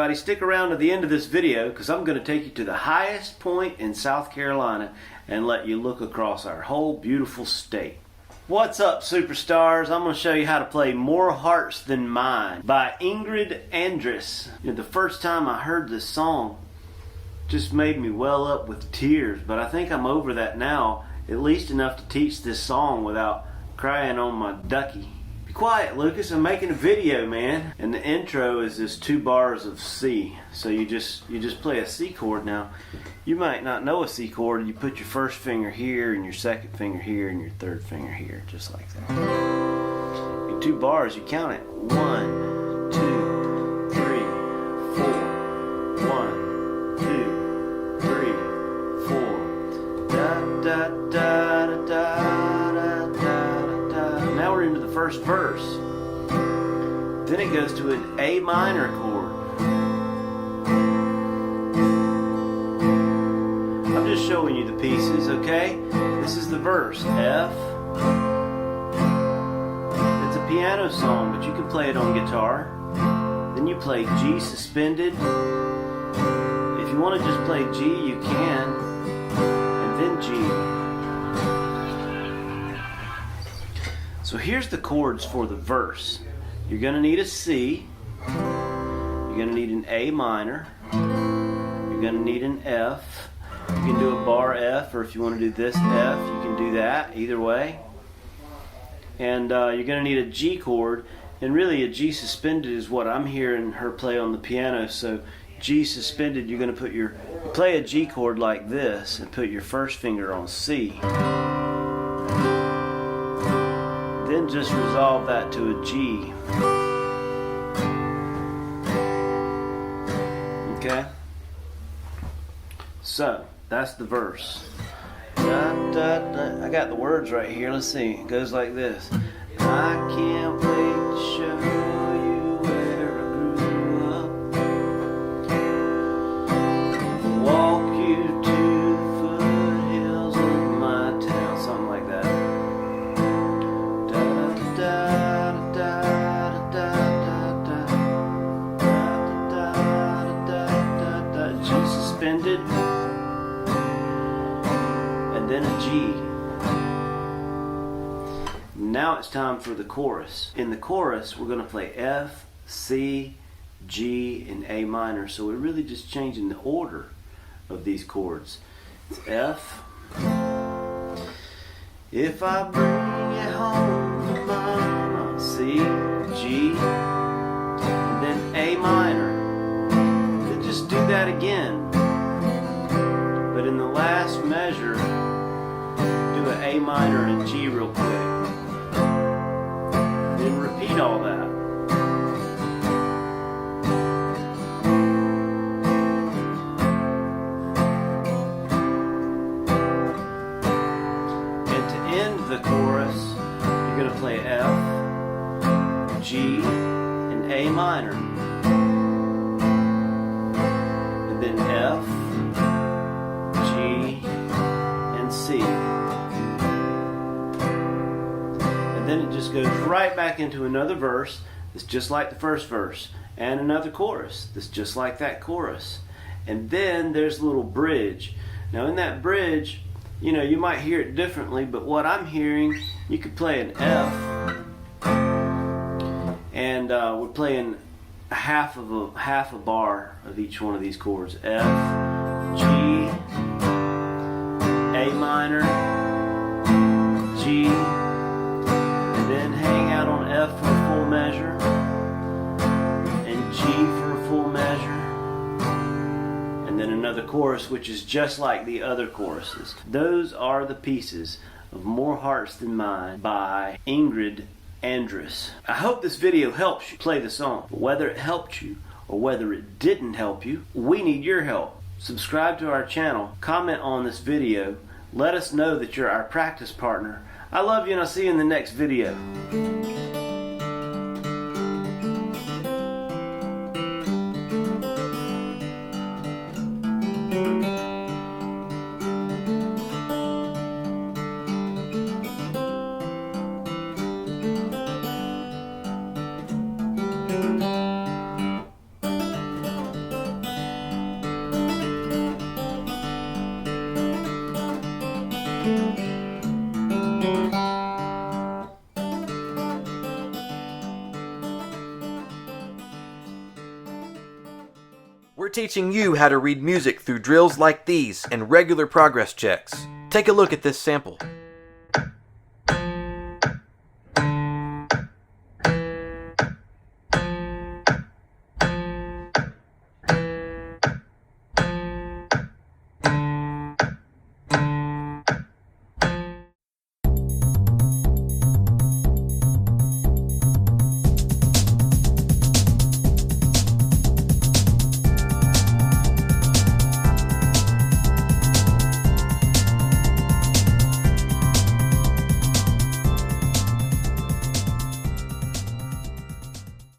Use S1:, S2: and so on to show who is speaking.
S1: everybody. Stick around to the end of this video because I'm going to take you to the highest point in South Carolina and let you look across our whole beautiful state. What's up, superstars? I'm going to show you how to play More Hearts Than Mine by Ingrid Andress. You know, the first time I heard this song just made me well up with tears, but I think I'm over that now, at least enough to teach this song without crying on my ducky. Be quiet, Lucas, I'm making a video, man. And the intro is just 2 bars of C. So you just play a C chord now. You might not know a C chord. You put your first finger here and your second finger here and your third finger here, just like that. In 2 bars, you count it. 1, 2, 3, 4. 1, 2, 3, 4. Da da da da da da da. Now we're into the first verse. Then it goes to an A minor chord. I'm just showing you the pieces, okay? This is the verse. F. It's a piano song, but you can play it on guitar. Then you play G suspended. If you want to just play G, you can. And then G. So here's the chords for the verse. You're going to need a C. You're going to need an A minor. You're going to need an F. You can do a bar F, or if you want to do this F, you can do that, either way. And you're going to need a G chord, and really a G suspended is what I'm hearing her play on the piano. So G suspended, you're going to play a G chord like this, and put your first finger on C. Then just resolve that to a G. Okay? So that's the verse. Da, da, da. I got the words right here. Let's see. It goes like this. I can't wait to show you where I grew up. Walk you to the foothills of my town. Something like that. Da da da da da da da da da da. G suspended. And then a G. Now it's time for the chorus. In the chorus, we're going to play F, C, G, and A minor. So we're really just changing the order of these chords. It's F. If I bring you home to mama, C, G, and then A minor. Then just do that again. But in the last measure, do an A minor and a G real quick. Then repeat all that. And to end the chorus, you're going to play F, G, and A minor. And then F, C. And then it just goes right back into another verse that's just like the first verse, and another chorus that's just like that chorus. And then there's a little bridge. Now in that bridge, you know, you might hear it differently, but what I'm hearing, you could play an F, and we're playing half a bar of each one of these chords. F, G, A minor, G, and then hang out on F for a full measure, and G for a full measure, and then another chorus which is just like the other choruses. Those are the pieces of More Hearts Than Mine by Ingrid Andress. I hope this video helps you play the song, but whether it helped you or whether it didn't help you, we need your help. Subscribe to our channel, comment on this video, let us know that you're our practice partner. I love you, and I'll see you in the next video.
S2: teaching you how to read music through drills like these and regular progress checks. Take a look at this sample.